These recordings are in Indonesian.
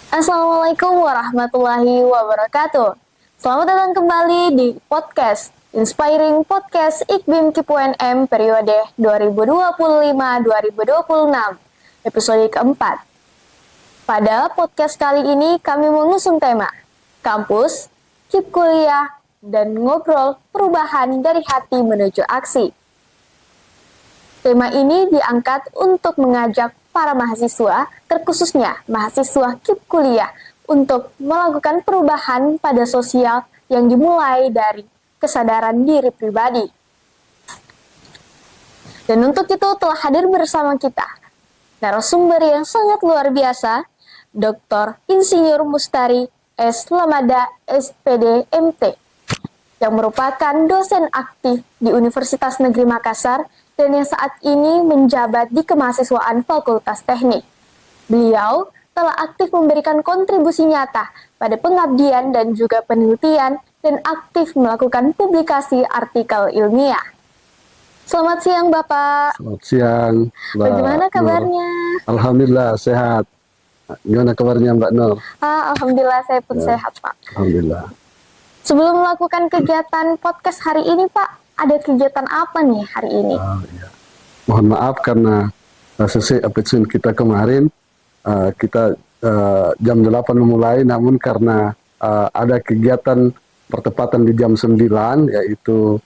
Assalamualaikum warahmatullahi wabarakatuh. Selamat datang kembali di podcast Inspiring Podcast Ikbim KIP UNM periode 2025-2026, episode keempat. Pada podcast kali ini kami mengusung tema Kampus, KIP Kuliah, dan Ngobrol Perubahan dari Hati Menuju Aksi. Tema ini diangkat untuk mengajak para mahasiswa, terkhususnya mahasiswa KIP Kuliah, untuk melakukan perubahan pada sosial yang dimulai dari kesadaran diri pribadi. Dan untuk itu telah hadir bersama kita narasumber yang sangat luar biasa, Dr. Insinyur Mustari S. Lamada, SPD, MT, yang merupakan dosen aktif di Universitas Negeri Makassar dan yang saat ini menjabat di kemahasiswaan Fakultas Teknik. Beliau telah aktif memberikan kontribusi nyata pada pengabdian dan juga penelitian dan aktif melakukan publikasi artikel ilmiah. Selamat siang Bapak. Selamat siang, Mbak. Bagaimana kabarnya? Nur. Alhamdulillah sehat. Gimana kabarnya Mbak Nur? Alhamdulillah saya pun sehat Pak. Alhamdulillah. Sebelum melakukan kegiatan podcast hari ini Pak, ada kegiatan apa nih hari ini? Ya. Mohon maaf karena sesuai episode kita kemarin, kita jam 8 memulai, namun karena ada kegiatan pertepatan di jam 9, yaitu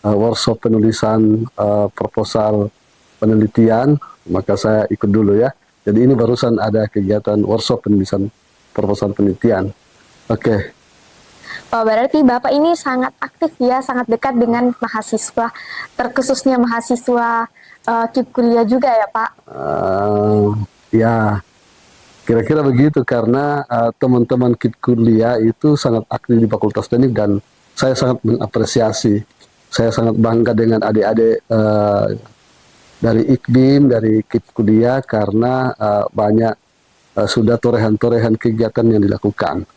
workshop penulisan proposal penelitian, maka saya ikut dulu ya. Jadi ini barusan ada kegiatan workshop penulisan proposal penelitian. Oke. Oh, berarti Bapak ini sangat aktif ya, sangat dekat dengan mahasiswa, terkhususnya mahasiswa KIP Kuliah juga ya Pak? Ya, kira-kira begitu karena teman-teman KIP Kuliah itu sangat aktif di Fakultas Teknik dan saya sangat mengapresiasi. Saya sangat bangga dengan adik-adik dari IKBIM, dari KIP Kuliah karena banyak sudah torehan-torehan kegiatan yang dilakukan.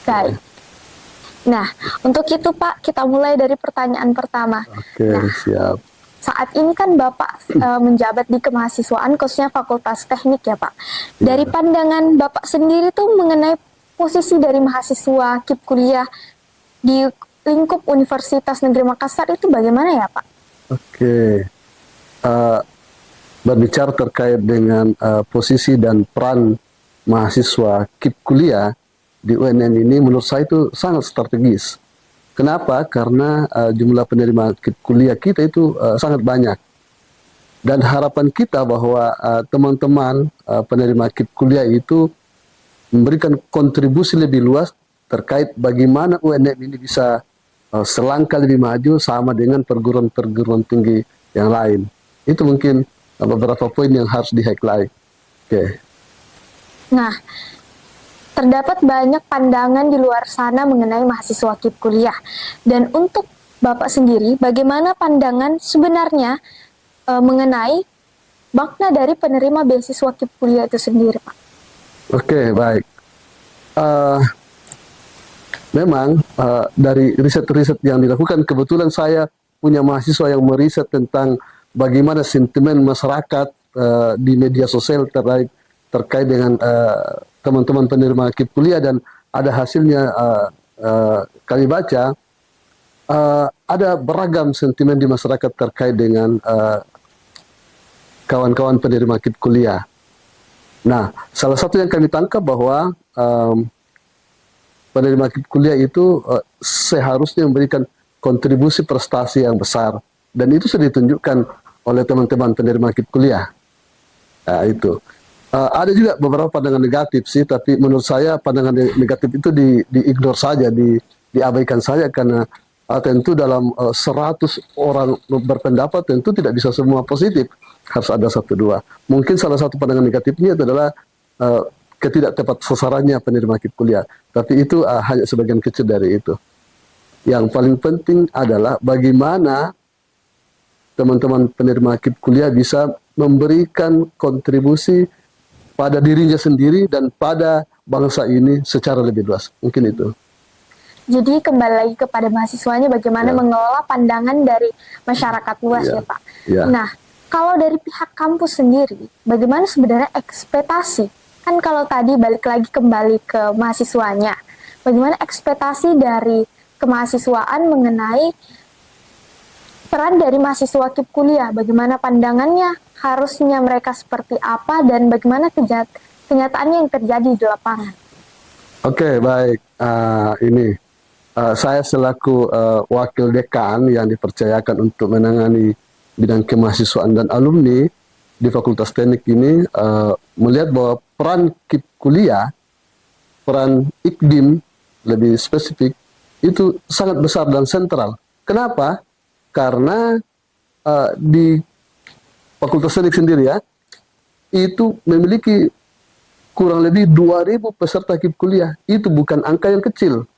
Baik. Nah, untuk itu Pak, kita mulai dari pertanyaan pertama. Oke, siap. Saat ini kan Bapak menjabat di kemahasiswaan, khususnya Fakultas Teknik ya Pak. Dari pandangan Bapak sendiri tuh mengenai posisi dari mahasiswa KIP Kuliah di lingkup Universitas Negeri Makassar itu bagaimana ya Pak? Oke. Berbicara terkait dengan posisi dan peran mahasiswa KIP Kuliah di UNN ini menurut saya itu sangat strategis. Kenapa? Karena jumlah penerima KIP Kuliah kita itu sangat banyak. Dan harapan kita bahwa teman-teman penerima KIP Kuliah itu memberikan kontribusi lebih luas terkait bagaimana UNN ini bisa selangkah lebih maju sama dengan perguruan-perguruan tinggi yang lain. Itu mungkin beberapa poin yang harus di-highlight. Oke. Nah, terdapat banyak pandangan di luar sana mengenai mahasiswa KIP Kuliah. Dan untuk Bapak sendiri, bagaimana pandangan sebenarnya mengenai makna dari penerima beasiswa KIP Kuliah itu sendiri, Pak? Oke, baik. Memang dari riset-riset yang dilakukan, kebetulan saya punya mahasiswa yang meriset tentang bagaimana sentimen masyarakat di media sosial terkait dengan teman-teman penerima KIP Kuliah, dan ada hasilnya kami baca ada beragam sentimen di masyarakat terkait dengan kawan-kawan penerima KIP Kuliah. Nah, salah satu yang kami tangkap bahwa penerima KIP Kuliah itu seharusnya memberikan kontribusi prestasi yang besar, dan itu sudah ditunjukkan oleh teman-teman penerima KIP Kuliah. Nah, itu. Ada juga beberapa pandangan negatif sih, tapi menurut saya pandangan negatif itu di-ignore saja, diabaikan saja, karena tentu dalam 100 orang berpendapat tentu tidak bisa semua positif, harus ada satu dua. Mungkin salah satu pandangan negatifnya adalah ketidak tepat sasarannya penerima KIP Kuliah, tapi itu hanya sebagian kecil dari itu. Yang paling penting adalah bagaimana teman-teman penerima KIP Kuliah bisa memberikan kontribusi pada dirinya sendiri dan pada bangsa ini secara lebih luas. Mungkin itu. Jadi kembali lagi kepada mahasiswanya bagaimana mengelola pandangan dari masyarakat luas ya Pak. Nah, kalau dari pihak kampus sendiri, bagaimana sebenarnya ekspektasi kan kalau tadi balik lagi kembali ke mahasiswanya, bagaimana ekspektasi dari kemahasiswaan mengenai peran dari mahasiswa KIP kuliah, bagaimana pandangannya, harusnya mereka seperti apa, dan bagaimana kenyataannya yang terjadi di lapangan. Oke, baik. Saya selaku wakil dekan yang dipercayakan untuk menangani bidang kemahasiswaan dan alumni di Fakultas Teknik ini melihat bahwa peran KIP kuliah, peran IKDIM lebih spesifik, itu sangat besar dan sentral. Kenapa? Karena di Fakultas Teknik sendiri ya, itu memiliki kurang lebih 2.000 peserta KIP kuliah. Itu bukan angka yang kecil.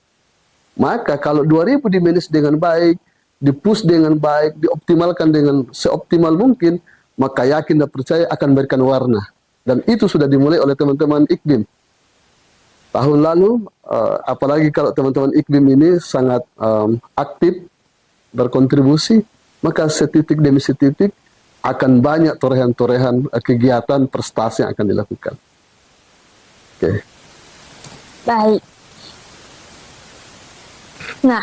Maka kalau 2.000 di-manage dengan baik, di-push dengan baik, dioptimalkan dengan seoptimal mungkin, maka yakin dan percaya akan memberikan warna. Dan itu sudah dimulai oleh teman-teman IKDIM. Tahun lalu, apalagi kalau teman-teman IKDIM ini sangat aktif, berkontribusi, maka setitik demi setitik akan banyak torehan-torehan kegiatan prestasi yang akan dilakukan. Oke. Baik. Nah,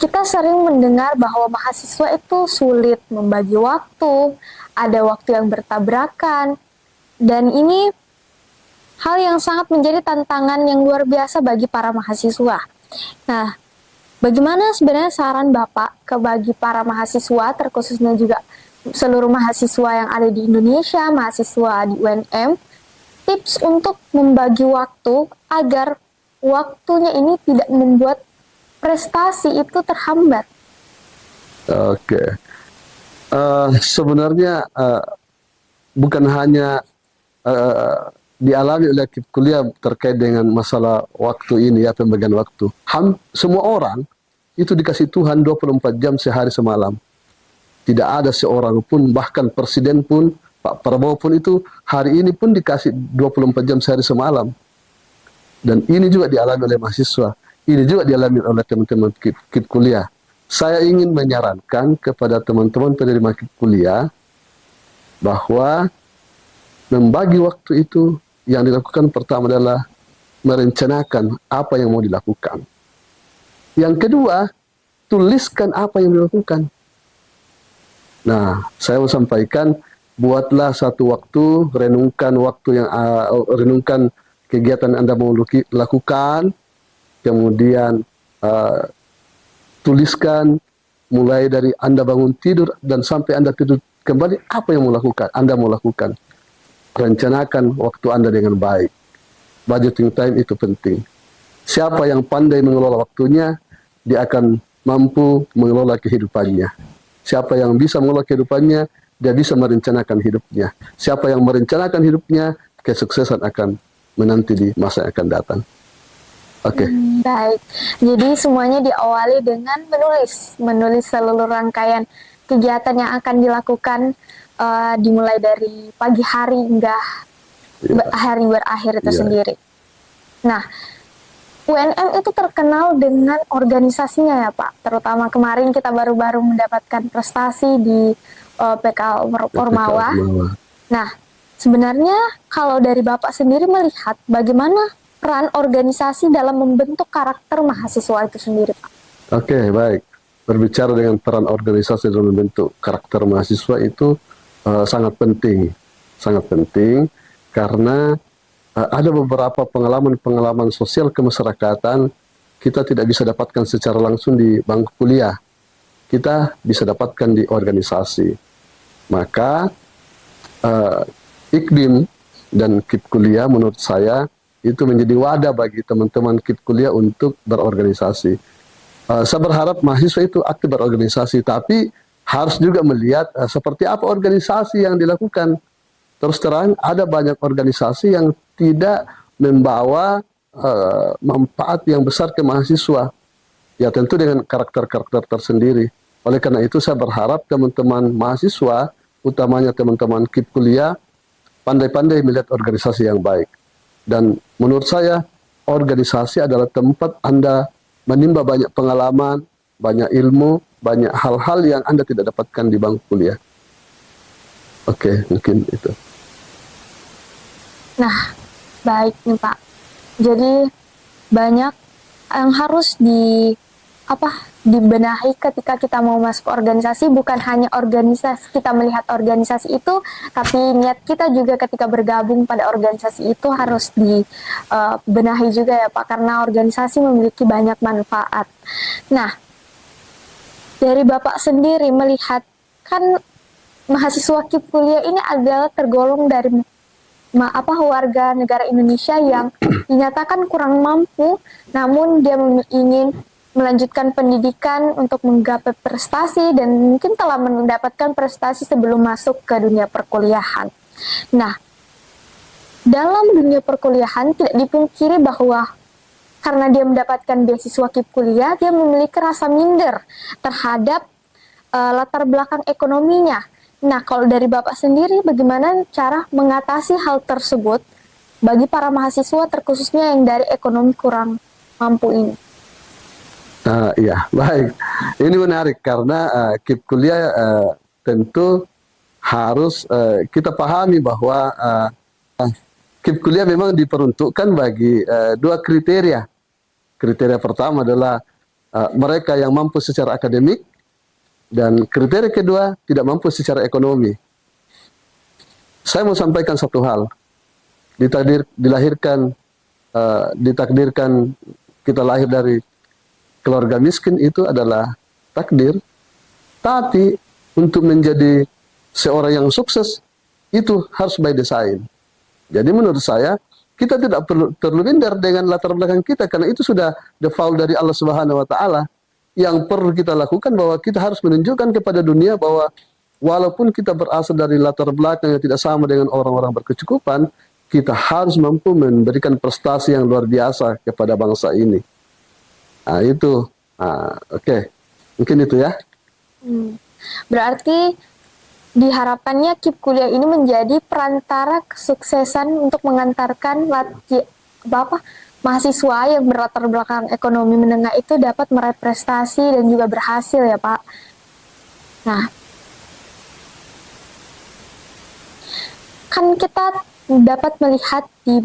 kita sering mendengar bahwa mahasiswa itu sulit membagi waktu, ada waktu yang bertabrakan, dan ini hal yang sangat menjadi tantangan yang luar biasa bagi para mahasiswa. Nah, bagaimana sebenarnya saran Bapak bagi para mahasiswa, terkhususnya juga seluruh mahasiswa yang ada di Indonesia, mahasiswa di UNM, tips untuk membagi waktu agar waktunya ini tidak membuat prestasi itu terhambat? Oke. Sebenarnya bukan hanya dialami oleh KIP kuliah terkait dengan masalah waktu ini ya, pembagian waktu. Semua orang itu dikasih Tuhan 24 jam sehari semalam. Tidak ada seorang pun, bahkan presiden pun, Pak Prabowo pun itu hari ini pun dikasih 24 jam sehari semalam. Dan ini juga dialami oleh mahasiswa. Ini juga dialami oleh teman-teman KIP kuliah. Saya ingin menyarankan kepada teman-teman penerima KIP kuliah bahwa membagi waktu itu yang dilakukan pertama adalah merencanakan apa yang mau dilakukan. Yang kedua, tuliskan apa yang dilakukan. Nah, saya mau sampaikan, buatlah satu waktu, renungkan kegiatan yang Anda mau lakukan, kemudian tuliskan mulai dari Anda bangun tidur dan sampai Anda tidur kembali, apa yang Anda mau lakukan. Rencanakan waktu Anda dengan baik. Budgeting time itu penting. Siapa yang pandai mengelola waktunya, dia akan mampu mengelola kehidupannya. Siapa yang bisa mengelola kehidupannya, dia bisa merencanakan hidupnya. Siapa yang merencanakan hidupnya, kesuksesan akan menanti di masa yang akan datang. Oke. Baik, jadi semuanya diawali dengan menulis seluruh rangkaian kegiatan yang akan dilakukan dimulai dari pagi hari hingga hari berakhir itu sendiri. Nah, UNM itu terkenal dengan organisasinya ya Pak, terutama kemarin kita baru-baru mendapatkan prestasi di PK Ormawa. Nah, sebenarnya kalau dari Bapak sendiri melihat bagaimana peran organisasi dalam membentuk karakter mahasiswa itu sendiri, Pak? Oke, baik. Berbicara dengan peran organisasi dalam membentuk karakter mahasiswa itu sangat penting karena ada beberapa pengalaman sosial kemasyarakatan kita tidak bisa dapatkan secara langsung di bangku kuliah. Kita bisa dapatkan di organisasi. Maka IKDIM dan KIP kuliah menurut saya itu menjadi wadah bagi teman-teman KIP kuliah untuk berorganisasi. Saya berharap mahasiswa itu aktif berorganisasi, tapi harus juga melihat seperti apa organisasi yang dilakukan. Terus terang, ada banyak organisasi yang tidak membawa manfaat yang besar ke mahasiswa. Ya tentu dengan karakter-karakter tersendiri. Oleh karena itu saya berharap teman-teman mahasiswa, utamanya teman-teman KIP kuliah, pandai-pandai melihat organisasi yang baik. Dan menurut saya, organisasi adalah tempat Anda menimba banyak pengalaman, banyak ilmu, banyak hal-hal yang Anda tidak dapatkan di bangku kuliah. Oke, mungkin itu. Nah, Baik nih Pak. Jadi banyak yang harus dibenahi ketika kita mau masuk organisasi, bukan hanya organisasi kita melihat organisasi itu, tapi niat kita juga ketika bergabung pada organisasi itu harus dibenahi juga ya Pak, karena organisasi memiliki banyak manfaat. Nah, dari Bapak sendiri melihat, kan mahasiswa KIP kuliah ini adalah tergolong dari warga negara Indonesia yang dinyatakan kurang mampu, namun dia ingin melanjutkan pendidikan untuk menggapai prestasi dan mungkin telah mendapatkan prestasi sebelum masuk ke dunia perkuliahan. Nah, dalam dunia perkuliahan tidak dipungkiri bahwa karena dia mendapatkan beasiswa KIP kuliah, dia memiliki rasa minder terhadap latar belakang ekonominya. Nah, kalau dari Bapak sendiri, bagaimana cara mengatasi hal tersebut bagi para mahasiswa, terkhususnya yang dari ekonomi kurang mampu ini? Iya, baik. Ini menarik karena KIP kuliah tentu harus kita pahami bahwa KIP kuliah memang diperuntukkan bagi dua kriteria. Kriteria pertama adalah mereka yang mampu secara akademik, dan kriteria kedua tidak mampu secara ekonomi. Saya mau sampaikan satu hal. Ditakdirkan kita lahir dari keluarga miskin itu adalah takdir. Tapi untuk menjadi seorang yang sukses itu harus by design. Jadi menurut saya kita tidak perlu terminder dengan latar belakang kita, karena itu sudah default dari Allah Subhanahu wa taala. Yang perlu kita lakukan bahwa kita harus menunjukkan kepada dunia bahwa walaupun kita berasal dari latar belakang yang tidak sama dengan orang-orang berkecukupan, kita harus mampu memberikan prestasi yang luar biasa kepada bangsa ini. Nah, itu. Oke. Mungkin itu ya. Berarti diharapkannya KIP kuliah ini menjadi perantara kesuksesan untuk mengantarkan mahasiswa yang berlatar belakang ekonomi menengah itu dapat meraih prestasi dan juga berhasil ya Pak. Nah, kan kita dapat melihat di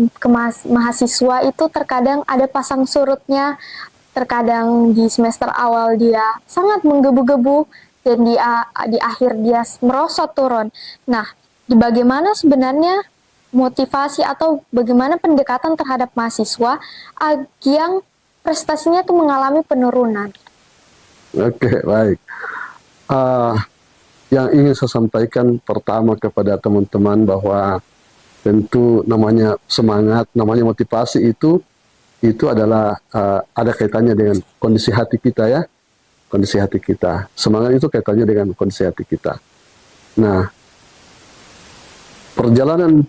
mahasiswa itu terkadang ada pasang surutnya, terkadang di semester awal dia sangat menggebu-gebu dan di akhir dia merosot turun. Nah, bagaimana sebenarnya motivasi atau bagaimana pendekatan terhadap mahasiswa yang prestasinya itu mengalami penurunan? Oke, baik. Yang ingin saya sampaikan pertama kepada teman-teman bahwa tentu namanya semangat, namanya motivasi itu adalah ada kaitannya dengan kondisi hati kita ya. Kondisi hati kita. Semangat itu kaitannya dengan kondisi hati kita. Nah, perjalanan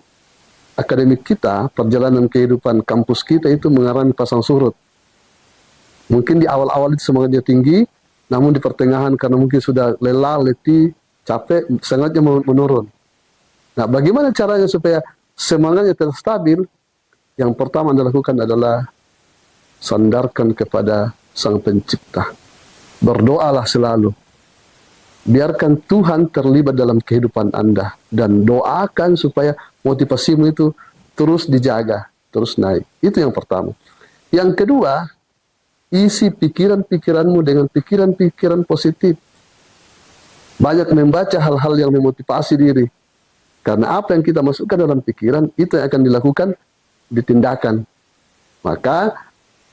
akademik kita, perjalanan kehidupan kampus kita itu mengalami pasang surut. Mungkin di awal-awal itu semangatnya tinggi, namun di pertengahan karena mungkin sudah lelah, letih, capek, semangatnya menurun. Nah, bagaimana caranya supaya semangatnya tetap stabil? Yang pertama yang dilakukan adalah sandarkan kepada Sang Pencipta. Berdoalah selalu. Biarkan Tuhan terlibat dalam kehidupan Anda. Dan doakan supaya motivasimu itu terus dijaga, terus naik. Itu yang pertama. Yang kedua, isi pikiran-pikiranmu dengan pikiran-pikiran positif. Banyak membaca hal-hal yang memotivasi diri. Karena apa yang kita masukkan dalam pikiran, itu yang akan dilakukan, ditindakan. Maka,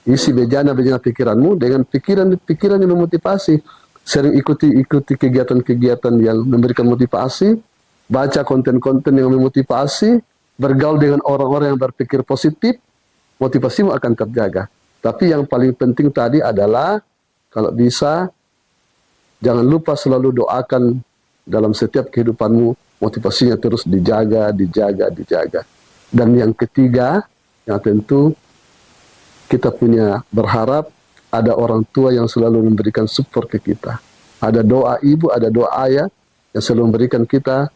isi bejana-bejana pikiranmu dengan pikiran-pikiran yang memotivasi. Sering ikuti kegiatan-kegiatan yang memberikan motivasi, baca konten-konten yang memotivasi, bergaul dengan orang-orang yang berpikir positif, motivasimu akan terjaga. Tapi yang paling penting tadi adalah, kalau bisa, jangan lupa selalu doakan dalam setiap kehidupanmu, motivasinya terus dijaga. Dan yang ketiga, yang tentu kita punya berharap ada orang tua yang selalu memberikan support ke kita. Ada doa ibu, ada doa ayah yang selalu memberikan kita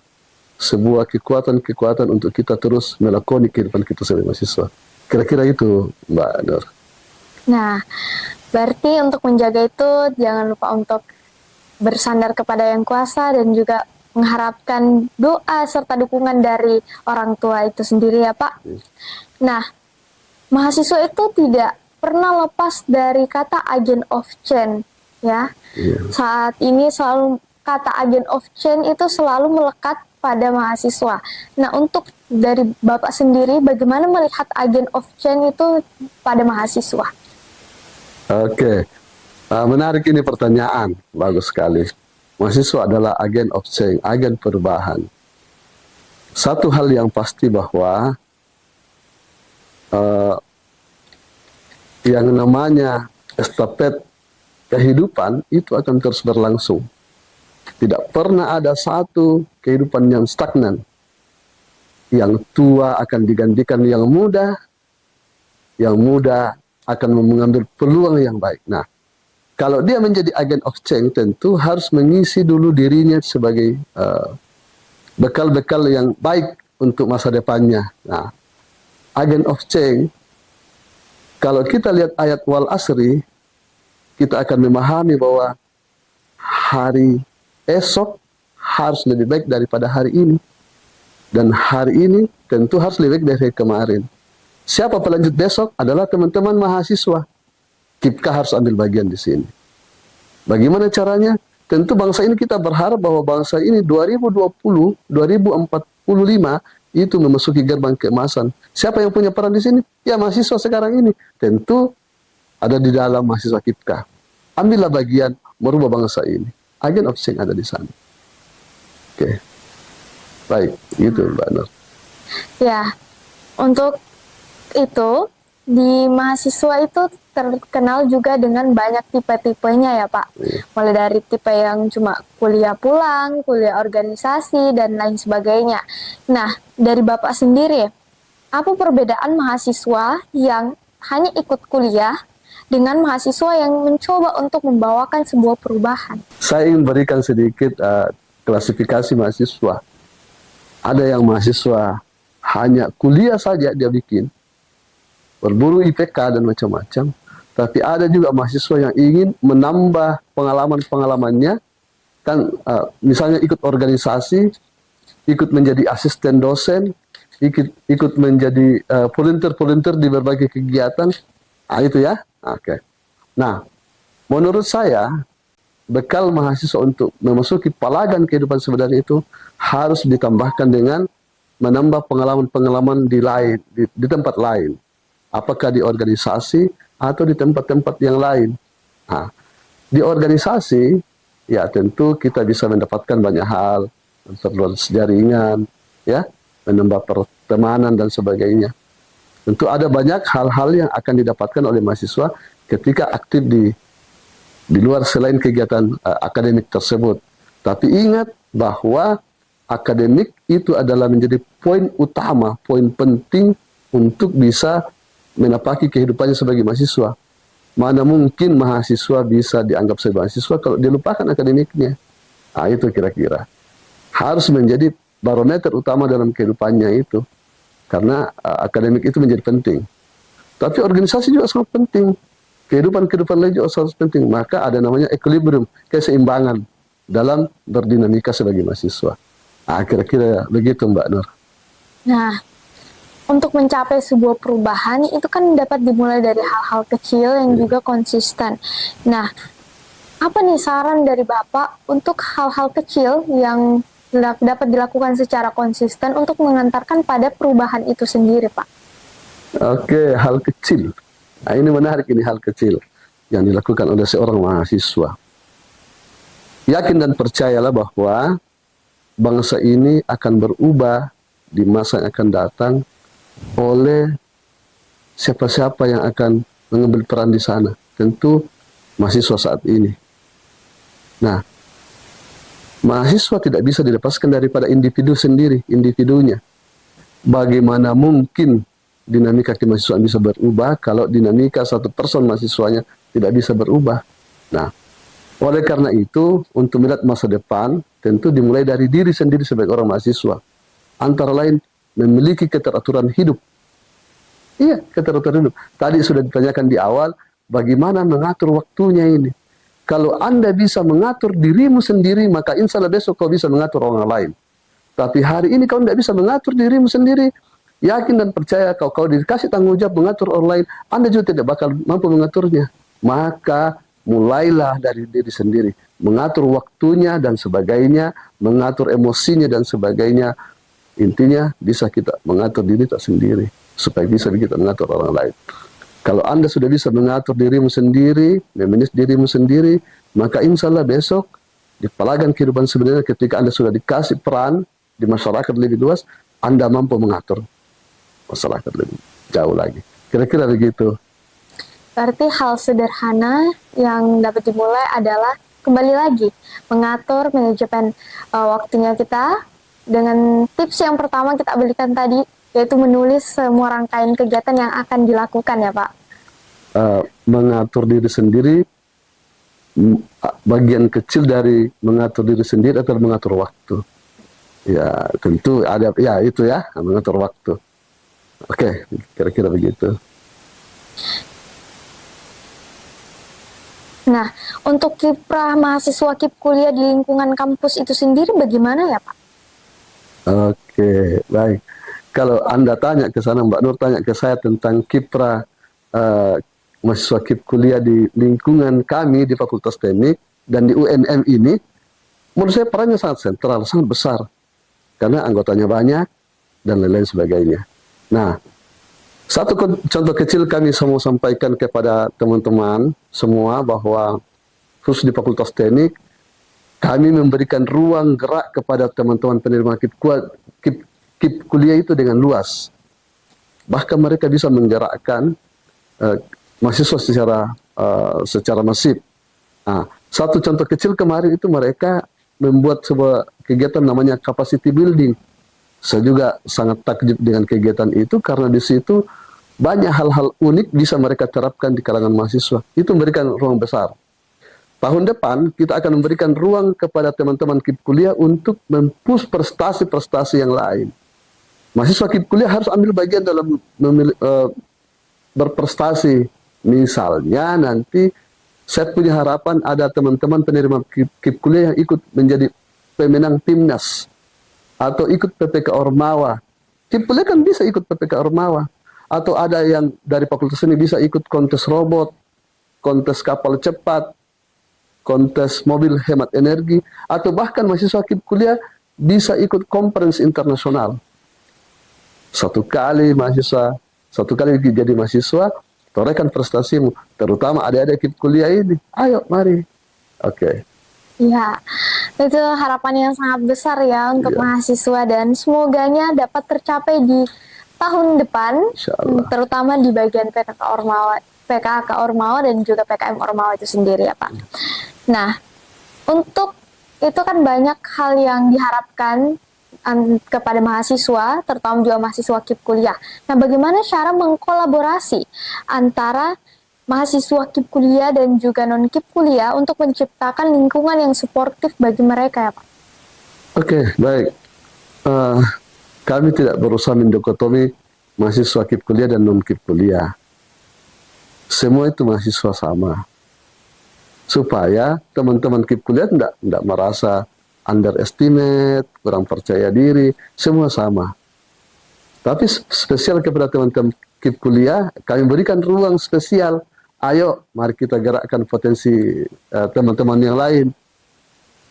sebuah kekuatan untuk kita terus melakoni kehidupan kita sebagai mahasiswa. Kira-kira itu, Mbak Nur. Nah, berarti untuk menjaga itu jangan lupa untuk bersandar kepada Yang Kuasa dan juga mengharapkan doa serta dukungan dari orang tua itu sendiri ya Pak. Nah, mahasiswa itu tidak pernah lepas dari kata agent of change, ya. Saat ini selalu kata agent of change itu selalu melekat pada mahasiswa. Nah, untuk dari Bapak sendiri, bagaimana melihat agent of change itu pada mahasiswa? Oke, menarik ini pertanyaan, bagus sekali. Mahasiswa adalah agen of change, agen perubahan. Satu hal yang pasti bahwa yang namanya estafet kehidupan itu akan terus berlangsung. Tidak pernah ada satu kehidupan yang stagnan. Yang tua akan digantikan yang muda akan mengambil peluang yang baik. Nah, kalau dia menjadi agen of change, tentu harus mengisi dulu dirinya sebagai bekal-bekal yang baik untuk masa depannya. Nah, agen of change, kalau kita lihat ayat wal asri, kita akan memahami bahwa hari esok harus lebih baik daripada hari ini. Dan hari ini tentu harus lebih baik dari kemarin. Siapa pelanjut besok adalah teman-teman mahasiswa. KIPKA harus ambil bagian di sini. Bagaimana caranya? Tentu bangsa ini kita berharap bahwa bangsa ini 2020, 2045 itu memasuki gerbang keemasan. Siapa yang punya peran di sini? Ya mahasiswa sekarang ini. Tentu ada di dalam mahasiswa KIPKA. Ambillah bagian merubah bangsa ini. Agen of change ada di sana. Oke. Baik, gitu Mbak Nur. Ya, untuk itu di mahasiswa itu terkenal juga dengan banyak tipe-tipenya ya Pak. Mulai dari tipe yang cuma kuliah pulang, kuliah organisasi, dan lain sebagainya. Nah, dari Bapak sendiri, apa perbedaan mahasiswa yang hanya ikut kuliah dengan mahasiswa yang mencoba untuk membawakan sebuah perubahan? Saya ingin berikan sedikit klasifikasi mahasiswa. Ada yang mahasiswa hanya kuliah saja dia bikin, berburu IPK dan macam-macam. Tapi ada juga mahasiswa yang ingin menambah pengalaman-pengalamannya, kan misalnya ikut organisasi, ikut menjadi asisten dosen, ikut menjadi volunteer di berbagai kegiatan. Itu ya. Oke. Nah, menurut saya bekal mahasiswa untuk memasuki palagan kehidupan sebenarnya itu harus ditambahkan dengan menambah pengalaman-pengalaman di tempat lain. Apakah di organisasi atau di tempat-tempat yang lain. Nah, di organisasi, ya tentu kita bisa mendapatkan banyak hal, memperluas jaringan, ya, menambah pertemanan dan sebagainya. Tentu ada banyak hal-hal yang akan didapatkan oleh mahasiswa ketika aktif di luar selain kegiatan akademik tersebut. Tapi ingat bahwa akademik itu adalah menjadi poin utama, poin penting untuk bisa menapaki kehidupannya sebagai mahasiswa. Mana mungkin mahasiswa bisa dianggap sebagai mahasiswa kalau dia lupakan akademiknya. Nah, itu kira-kira. Harus menjadi barometer utama dalam kehidupannya itu. Karena akademik itu menjadi penting. Tapi organisasi juga sangat penting. Kehidupan lain juga sangat penting. Maka ada namanya equilibrium, keseimbangan dalam berdinamika sebagai mahasiswa. Nah, kira-kira begitu Mbak Nur. Nah, untuk mencapai sebuah perubahan itu kan dapat dimulai dari hal-hal kecil yang juga konsisten. Nah, apa nih saran dari Bapak untuk hal-hal kecil yang dapat dilakukan secara konsisten untuk mengantarkan pada perubahan itu sendiri, Pak? Oke, hal kecil. Nah, ini menarik, ini hal kecil yang dilakukan oleh seorang mahasiswa. Yakin dan percayalah bahwa bangsa ini akan berubah di masa yang akan datang oleh siapa-siapa yang akan mengambil peran di sana. Tentu mahasiswa saat ini. Nah, mahasiswa tidak bisa dilepaskan daripada individu sendiri, individunya. Bagaimana mungkin dinamika kemahasiswaan bisa berubah kalau dinamika satu person mahasiswanya tidak bisa berubah? Nah, oleh karena itu, untuk melihat masa depan, tentu dimulai dari diri sendiri sebagai orang mahasiswa. Antara lain, memiliki keteraturan hidup. Iya, keteraturan hidup. Tadi sudah ditanyakan di awal, bagaimana mengatur waktunya ini. Kalau Anda bisa mengatur dirimu sendiri, maka insya Allah besok kau bisa mengatur orang lain. Tapi hari ini kau tidak bisa mengatur dirimu sendiri, yakin dan percaya kau dikasih tanggung jawab mengatur orang lain, Anda juga tidak bakal mampu mengaturnya. Maka mulailah dari diri sendiri, mengatur waktunya dan sebagainya, mengatur emosinya dan sebagainya. Intinya bisa kita mengatur diri kita sendiri supaya bisa kita mengatur orang lain. Kalau Anda sudah bisa mengatur dirimu sendiri, memanage dirimu sendiri, maka insya Allah besok di pelagan kehidupan sebenarnya ketika Anda sudah dikasih peran di masyarakat lebih luas, Anda mampu mengatur masyarakat lebih jauh lagi. Kira-kira begitu. Berarti hal sederhana yang dapat dimulai adalah kembali lagi mengatur manajemen waktunya kita dengan tips yang pertama kita berikan tadi, yaitu menulis semua rangkaian kegiatan yang akan dilakukan ya Pak. Mengatur diri sendiri, bagian kecil dari mengatur diri sendiri adalah mengatur waktu. Ya tentu ada, ya itu ya, mengatur waktu. Oke, kira-kira begitu. Nah, untuk kiprah mahasiswa KIP kuliah di lingkungan kampus itu sendiri bagaimana ya Pak? Oke, baik. Kalau Anda tanya ke sana, Mbak Nur tanya ke saya tentang kiprah mahasiswa KIP kuliah di lingkungan kami di Fakultas Teknik dan di UNM ini, menurut saya perannya sangat sentral, sangat besar. Karena anggotanya banyak dan lain-lain sebagainya. Nah, satu contoh kecil kami semua sampaikan kepada teman-teman semua bahwa khusus di Fakultas Teknik, kami memberikan ruang gerak kepada teman-teman penerima KIP kuliah itu dengan luas. Bahkan mereka bisa menggerakkan mahasiswa secara masif. Nah, satu contoh kecil kemarin itu mereka membuat sebuah kegiatan namanya capacity building. Saya juga sangat takjub dengan kegiatan itu karena di situ banyak hal-hal unik bisa mereka terapkan di kalangan mahasiswa. Itu memberikan ruang besar. Tahun depan kita akan memberikan ruang kepada teman-teman KIP kuliah untuk mempush prestasi-prestasi yang lain. Mahasiswa KIP kuliah harus ambil bagian dalam berprestasi. Misalnya nanti saya punya harapan ada teman-teman penerima KIP kuliah yang ikut menjadi pemenang timnas atau ikut PPK Ormawa. KIP kuliah kan bisa ikut PPK Ormawa. Atau ada yang dari fakultas ini bisa ikut kontes robot, kontes kapal cepat, kontes mobil hemat energi, atau bahkan mahasiswa KIP kuliah bisa ikut konferensi internasional. Satu kali jadi mahasiswa, torehkan prestasimu, terutama adik-adik KIP kuliah ini. Ayo, mari. Oke. Ya, itu harapan yang sangat besar ya untuk mahasiswa dan semoganya dapat tercapai di tahun depan, terutama di bagian PKK Ormawa dan juga PKM Ormawa itu sendiri ya Pak. Nah, untuk itu kan banyak hal yang diharapkan kepada mahasiswa, terutama juga mahasiswa KIP kuliah. Nah, bagaimana cara mengkolaborasi antara mahasiswa KIP kuliah dan juga non-KIP kuliah untuk menciptakan lingkungan yang suportif bagi mereka ya Pak? Oke, baik. Kami tidak berusaha mendokotomi mahasiswa KIP kuliah dan non-KIP kuliah. Semua itu mahasiswa sama. Supaya teman-teman KIP kuliah tidak merasa underestimate, kurang percaya diri, semua sama. Tapi spesial kepada teman-teman KIP kuliah, kami berikan ruang spesial. Ayo, mari kita gerakkan potensi teman-teman yang lain.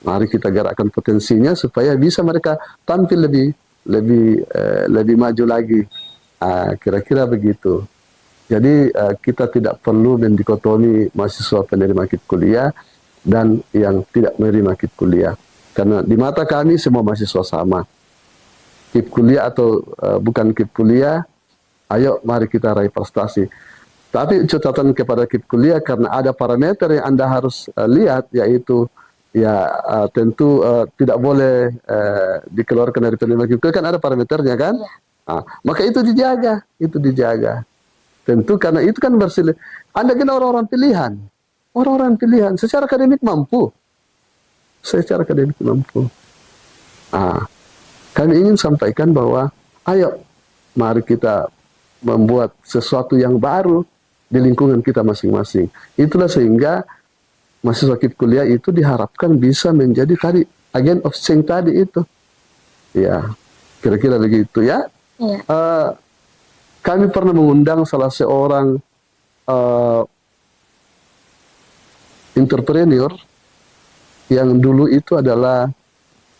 Mari kita gerakkan potensinya supaya bisa mereka tampil lebih maju lagi. Kira-kira begitu. Jadi kita tidak perlu mendikotomi mahasiswa penerima KIP kuliah dan yang tidak menerima KIP kuliah. Karena di mata kami semua mahasiswa sama. KIP kuliah atau bukan KIP kuliah, ayo mari kita raih prestasi. Tapi catatan kepada KIP kuliah karena ada parameter yang Anda harus lihat, yaitu tentu tidak boleh dikeluarkan dari penerima KIP kuliah, kan ada parameternya kan? Ya. Maka itu dijaga. Tentu karena itu kan bersilih. Anda kena orang-orang pilihan secara akademik mampu. Kami ingin sampaikan bahwa ayo mari kita membuat sesuatu yang baru di lingkungan kita masing-masing. Itulah sehingga mahasiswa KIP kuliah itu diharapkan bisa menjadi tadi agent of change tadi itu. Ya, kira-kira begitu ya. Iya. Kami pernah mengundang salah seorang eh, entrepreneur yang dulu itu adalah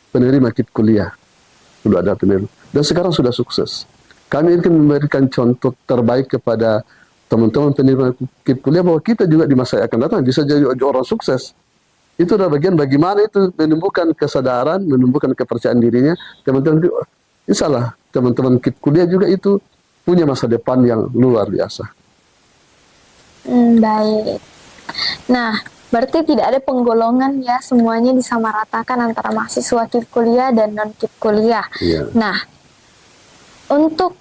penerima KIP kuliah, dulu ada penerima, dan sekarang sudah sukses. Kami ingin memberikan contoh terbaik kepada teman-teman penerima KIP kuliah bahwa kita juga di masa yang akan datang bisa jadi orang sukses. Itu adalah bagian bagaimana itu menumbuhkan kesadaran, menumbuhkan kepercayaan dirinya. Teman-teman, insya Allah teman-teman KIP kuliah juga itu punya masa depan yang luar biasa. Baik. Nah, berarti tidak ada penggolongan ya, semuanya disamaratakan antara mahasiswa KIP kuliah dan non-KIP kuliah. Iya. Nah, untuk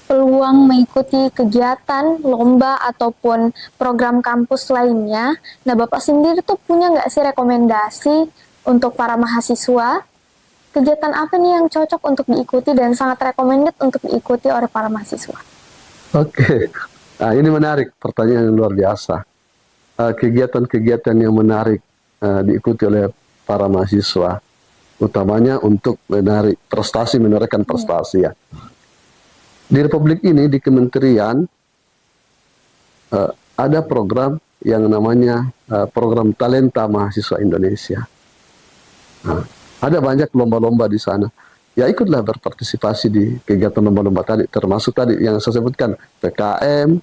peluang mengikuti kegiatan, lomba, ataupun program kampus lainnya, nah Bapak sendiri tuh punya nggak sih rekomendasi untuk para mahasiswa? Kegiatan apa nih yang cocok untuk diikuti dan sangat recommended untuk diikuti oleh para mahasiswa? Oke. Nah, ini menarik, pertanyaan yang luar biasa. Kegiatan-kegiatan yang menarik diikuti oleh para mahasiswa, utamanya untuk menarik prestasi, menorehkan prestasi ya. Di Republik ini, di kementerian, ada program yang namanya program Talenta Mahasiswa Indonesia. Nah, ada banyak lomba-lomba di sana. Ya ikutlah berpartisipasi di kegiatan lomba-lomba tadi, termasuk tadi yang saya sebutkan, PKM,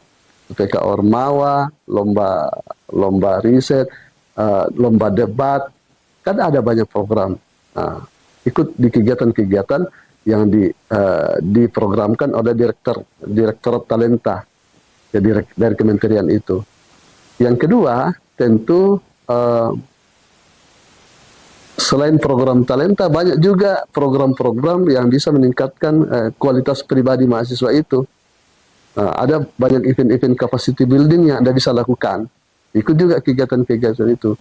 PK Ormawa, lomba riset, lomba debat, kan ada banyak program. Ikut di kegiatan-kegiatan yang diprogramkan oleh direktur talenta ya, dari kementerian itu. Yang kedua, tentu selain program talenta, banyak juga program-program yang bisa meningkatkan kualitas pribadi mahasiswa itu. Ada banyak event-event capacity building yang Anda bisa lakukan. Ikut juga kegiatan-kegiatan itu.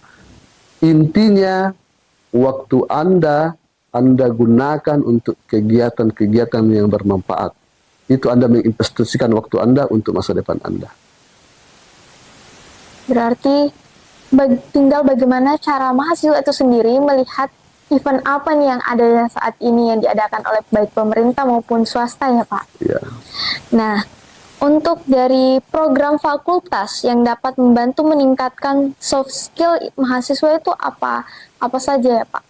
Intinya, waktu Anda gunakan untuk kegiatan-kegiatan yang bermanfaat. Itu Anda menginvestasikan waktu Anda untuk masa depan Anda. Berarti tinggal bagaimana cara mahasiswa itu sendiri melihat event apa nih yang ada saat ini yang diadakan oleh baik pemerintah maupun swasta ya Pak? Ya. Nah, untuk dari program fakultas yang dapat membantu meningkatkan soft skill mahasiswa itu apa saja ya Pak?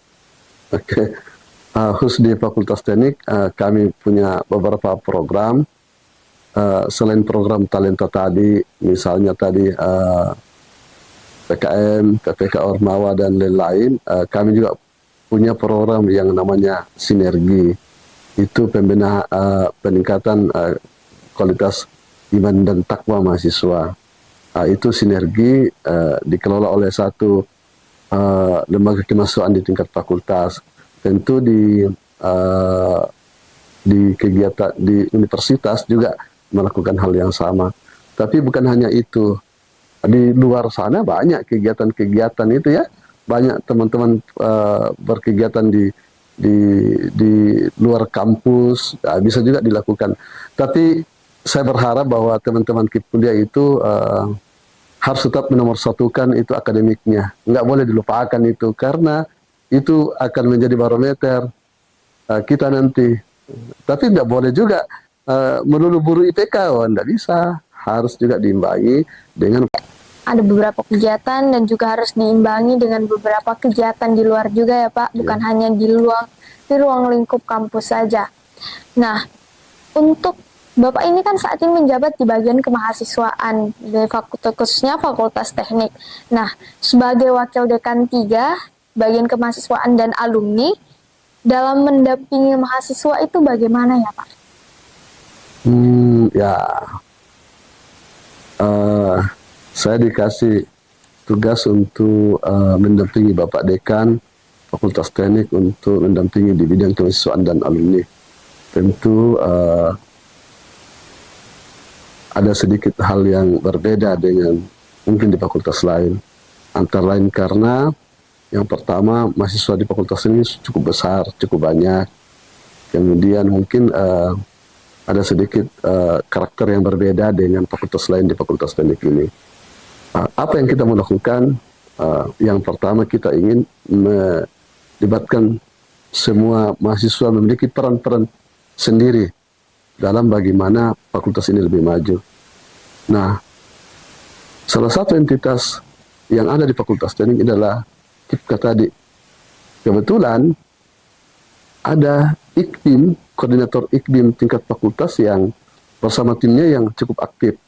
Oke. Khusus di Fakultas Teknik, kami punya beberapa program. Selain program talenta tadi, misalnya tadi PKM, PPK Ormawa, dan lain-lain, kami juga punya program yang namanya Sinergi. Itu peningkatan kualitas iman dan takwa mahasiswa. Itu Sinergi dikelola oleh satu lembaga kemahasiswaan di tingkat fakultas. Tentu di kegiatan di universitas juga melakukan hal yang sama. Tapi bukan hanya itu. Di luar sana banyak kegiatan-kegiatan itu ya. Banyak teman-teman berkegiatan di luar kampus, bisa juga dilakukan. Tapi saya berharap bahwa teman-teman KIP kuliah itu harus tetap menomorsatukan itu akademiknya. Nggak boleh dilupakan itu, karena itu akan menjadi barometer kita nanti. Tapi nggak boleh juga melulu buru IPK, nggak bisa. Harus juga diimbangi dengan ada beberapa kegiatan dan juga harus diimbangi dengan beberapa kegiatan di luar juga ya Pak, bukan hanya di ruang lingkup kampus saja. Nah, untuk Bapak ini kan saat ini menjabat di bagian kemahasiswaan dari fakultas, khususnya Fakultas Teknik. Nah, sebagai Wakil Dekan 3, bagian kemahasiswaan dan alumni, dalam mendampingi mahasiswa itu bagaimana ya Pak? Saya dikasih tugas untuk mendampingi Bapak Dekan Fakultas Teknik untuk mendampingi di bidang kemahasiswaan dan alumni. Tentu ada sedikit hal yang berbeda dengan mungkin di fakultas lain. Antara lain karena yang pertama, mahasiswa di fakultas ini cukup besar, cukup banyak. Kemudian mungkin ada sedikit karakter yang berbeda dengan fakultas lain di Fakultas Teknik ini. Apa yang kita mau lakukan? Yang pertama, kita ingin melibatkan semua mahasiswa memiliki peran-peran sendiri dalam bagaimana fakultas ini lebih maju. Nah, salah satu entitas yang ada di Fakultas Teknik adalah KIPKA tadi. Kebetulan ada IKBIM, koordinator IKBIM tingkat fakultas yang bersama timnya yang cukup aktif.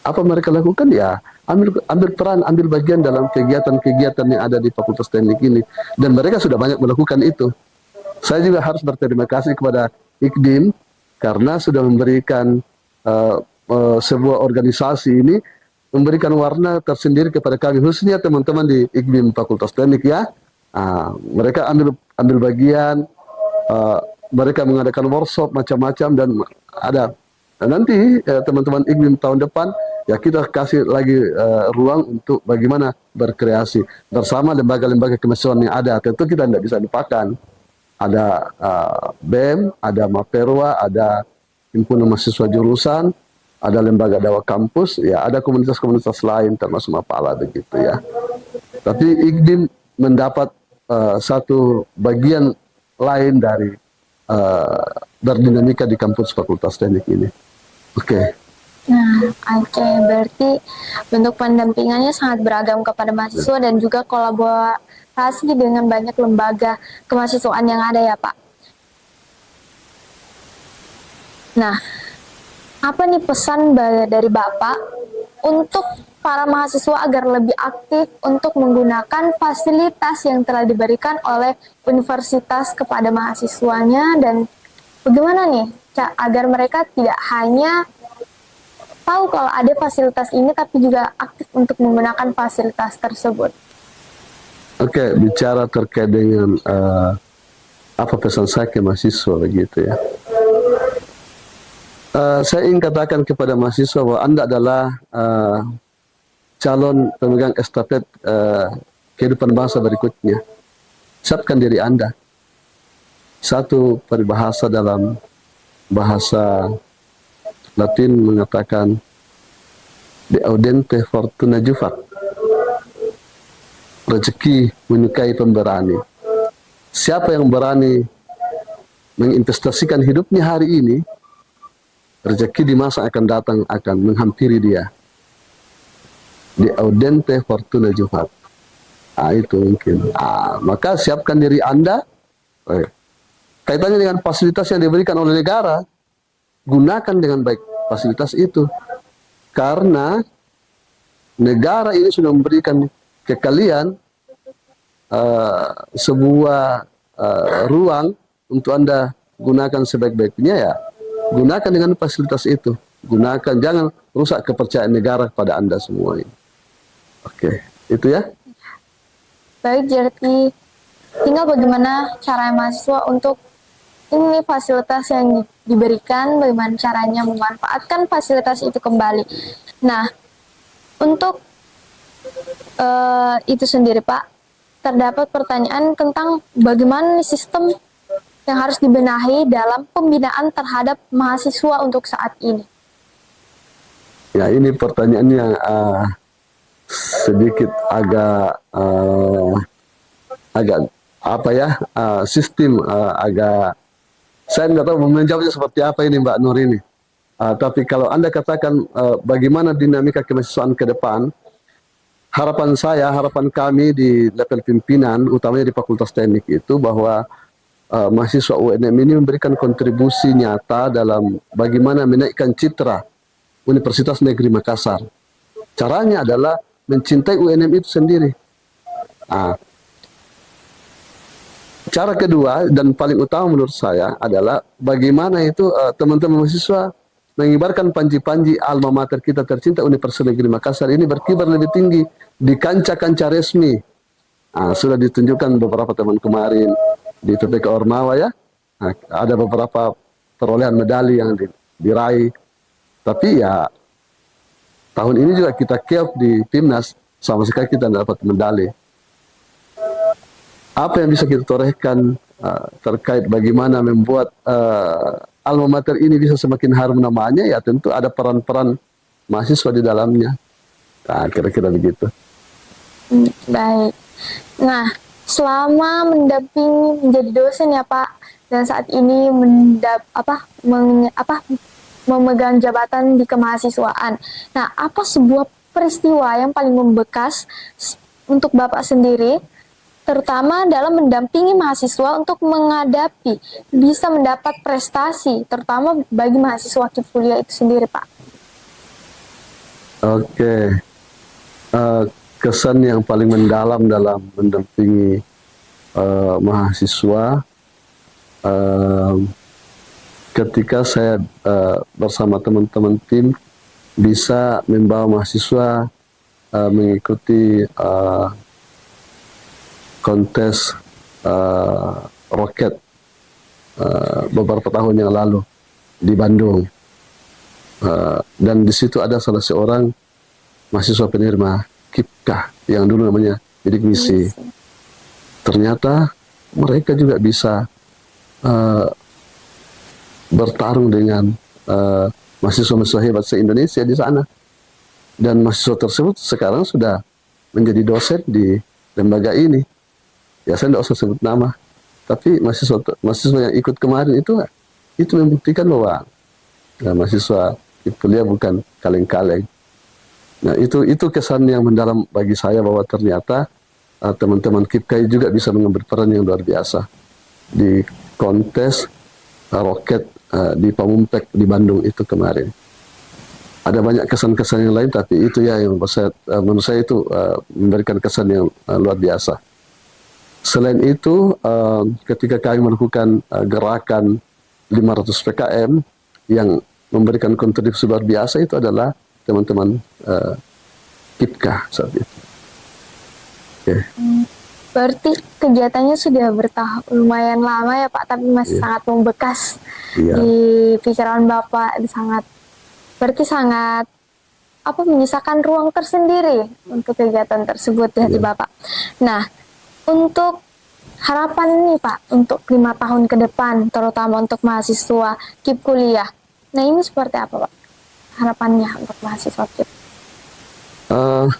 Apa mereka lakukan? Ya, ambil peran, ambil bagian dalam kegiatan-kegiatan yang ada di Fakultas Teknik ini. Dan mereka sudah banyak melakukan itu. Saya juga harus berterima kasih kepada IKBIM karena sudah memberikan sebuah organisasi ini memberikan warna tersendiri kepada kami, khususnya teman-teman di IKBIM Fakultas Teknik ya. Mereka ambil bagian, mereka mengadakan workshop macam-macam dan ada. Dan nanti teman-teman IKBIM tahun depan ya kita kasih lagi ruang untuk bagaimana berkreasi bersama lembaga-lembaga kemahasiswaan yang ada. Tentu kita tidak bisa lupakan. Ada BEM, ada Maperwa, ada himpunan mahasiswa jurusan, ada lembaga dakwah kampus, ya ada komunitas-komunitas lain termasuk Mapala begitu ya. Tapi IKBIM mendapat satu bagian lain dari berdinamika di kampus Fakultas Teknik ini. Oke. Nah, oke. Berarti bentuk pendampingannya sangat beragam kepada mahasiswa dan juga kolaborasi dengan banyak lembaga kemahasiswaan yang ada ya, Pak. Nah, apa nih pesan dari Bapak untuk para mahasiswa agar lebih aktif untuk menggunakan fasilitas yang telah diberikan oleh universitas kepada mahasiswanya, dan bagaimana nih agar mereka tidak hanya tahu kalau ada fasilitas ini tapi juga aktif untuk menggunakan fasilitas tersebut? Oke, bicara terkait dengan apa pesan saya ke mahasiswa begitu ya. Saya ingin katakan kepada mahasiswa bahwa Anda adalah calon pemegang estafet kehidupan bangsa berikutnya. Siapkan diri Anda. Satu peribahasa dalam bahasa Latin mengatakan de audente fortuna jufat. Rezeki menyukai pemberani. Siapa yang berani menginvestasikan hidupnya hari ini, rezeki di masa akan datang akan menghampiri dia. Di audente fortuna jufat. Itu mungkin. Maka siapkan diri Anda. Kaitannya dengan fasilitas yang diberikan oleh negara, gunakan dengan baik fasilitas itu. Karena negara ini sudah memberikan ke kalian sebuah ruang untuk Anda gunakan sebaik-baiknya ya. Gunakan dengan fasilitas itu. Gunakan, jangan rusak kepercayaan negara pada Anda semua ini. Oke, itu ya. Baik, Jerti. Tinggal bagaimana cara mahasiswa untuk ini fasilitas yang diberikan, bagaimana caranya memanfaatkan fasilitas itu kembali. Nah, untuk itu sendiri Pak, terdapat pertanyaan tentang bagaimana sistem yang harus dibenahi dalam pembinaan terhadap mahasiswa untuk saat ini. Ya, ini pertanyaannya sedikit agak apa ya, sistem agak, saya nggak tahu menjawabnya seperti apa ini Mbak Nur ini. Tapi kalau Anda katakan bagaimana dinamika kemahasiswaan ke depan, harapan saya, harapan kami di level pimpinan, utamanya di Fakultas Teknik itu, bahwa mahasiswa UNM ini memberikan kontribusi nyata dalam bagaimana menaikkan citra Universitas Negeri Makassar. Caranya adalah mencintai UNM itu sendiri. Cara kedua dan paling utama menurut saya adalah bagaimana itu teman-teman mahasiswa mengibarkan panji-panji alma mater kita tercinta Universitas Negeri Makassar ini berkibar lebih tinggi di kancah-kancah resmi. Sudah ditunjukkan beberapa teman kemarin di PPK Ormawa ya. Ada beberapa perolehan medali yang diraih. Tapi ya tahun ini juga kita keok di timnas, sama sekali kita tidak dapat medali. Apa yang bisa kita torehkan terkait bagaimana membuat alma mater ini bisa semakin harum namanya, ya tentu ada peran-peran mahasiswa di dalamnya. Kira-kira begitu. Baik. Nah, selama mendampingi menjadi dosen ya Pak, dan saat ini memegang jabatan di kemahasiswaan. Nah, apa sebuah peristiwa yang paling membekas untuk Bapak sendiri, terutama dalam mendampingi mahasiswa untuk bisa mendapat prestasi, terutama bagi mahasiswa KIP kuliah itu sendiri, Pak? Oke. Kesan yang paling mendalam dalam mendampingi mahasiswa ketika saya bersama teman-teman tim bisa membawa mahasiswa mengikuti kontes roket beberapa tahun yang lalu di Bandung. Dan di situ ada salah seorang mahasiswa penerima KIPKA yang dulu namanya bidik misi. Ternyata mereka juga bisa bertarung dengan mahasiswa-mahasiswa hebat se-Indonesia di sana. Dan mahasiswa tersebut sekarang sudah menjadi dosen di lembaga ini. Ya, saya tidak usah sebut nama. Tapi mahasiswa yang ikut kemarin itu membuktikan bahwa mahasiswa KIP kuliah bukan kaleng-kaleng. Nah, itu kesan yang mendalam bagi saya bahwa ternyata teman-teman KIPKA juga bisa mengambil peran yang luar biasa di kontes roket di Pamumpek di Bandung itu kemarin. Ada banyak kesan-kesan yang lain, tapi itu ya yang menurut saya itu memberikan kesan yang luar biasa. Selain itu, ketika kami melakukan gerakan 500 PKM yang memberikan kontribusi luar biasa, itu adalah teman-teman KIPKA saat itu. Okay. Berarti kegiatannya sudah lumayan lama ya Pak, tapi masih sangat membekas di pikiran Bapak. Berarti sangat menyisakan ruang tersendiri untuk kegiatan tersebut di hati Bapak. Nah, untuk harapan ini Pak, untuk 5 tahun ke depan, terutama untuk mahasiswa KIP kuliah. Nah, ini seperti apa Pak harapannya untuk mahasiswa KIP?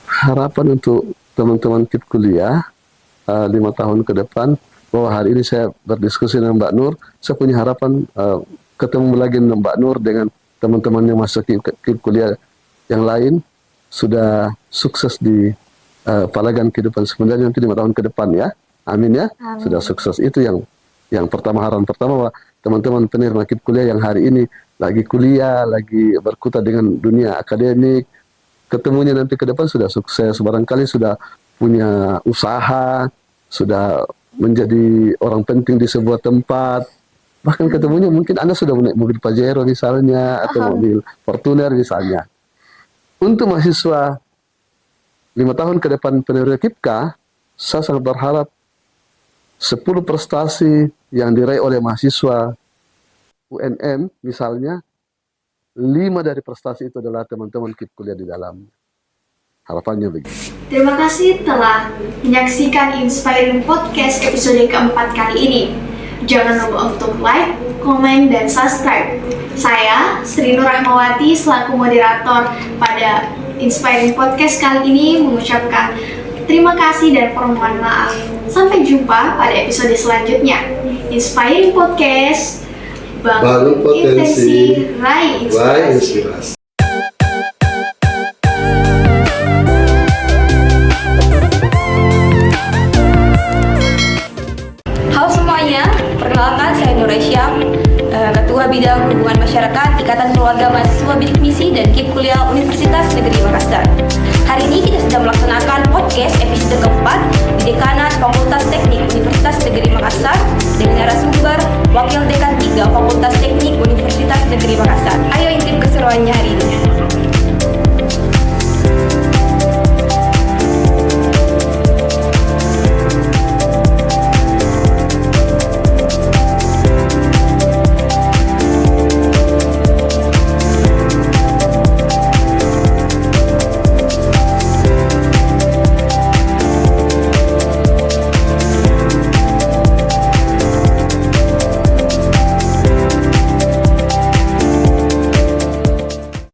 Harapan untuk teman-teman KIP kuliah 5 tahun ke depan, bahwa hari ini saya berdiskusi dengan Mbak Nur, saya punya harapan ketemu lagi dengan Mbak Nur dengan teman-teman yang masuk KIP kuliah yang lain, sudah sukses di palagan kehidupan sekunder nanti 5 tahun ke depan ya. Amin ya. Amin. Sudah sukses. Itu yang pertama, harapan pertama, bahwa teman-teman penerima KIP kuliah yang hari ini lagi kuliah, lagi berkutat dengan dunia akademik, ketemunya nanti ke depan sudah sukses, barangkali sudah punya usaha, sudah menjadi orang penting di sebuah tempat, bahkan ketemunya mungkin Anda sudah menaik mobil Pajero misalnya, atau mobil Fortuner misalnya. Untuk mahasiswa 5 tahun ke depan penerima KIPKA, saya sangat berharap 10 prestasi yang diraih oleh mahasiswa UNM misalnya, 5 dari prestasi itu adalah teman-teman KIP kuliah di dalam. Harapannya begitu. Terima kasih telah menyaksikan Inspiring Podcast episode keempat kali ini. Jangan lupa untuk like, komen, dan subscribe. Saya, Sri Nur Rahmawati, selaku moderator pada Inspiring Podcast kali ini mengucapkan terima kasih dan permohonan maaf. Sampai jumpa pada episode selanjutnya. Inspiring Podcast, bangun potensi, raih inspirasi. Halo semuanya, perkenalkan saya Nur Aisyah, Ketua Bidang Hubungan Masyarakat Ikatan Keluarga Mahasiswa Bidik Misi dan KIP Kuliah Universitas Negeri Makassar. Hari ini kita sedang melaksanakan podcast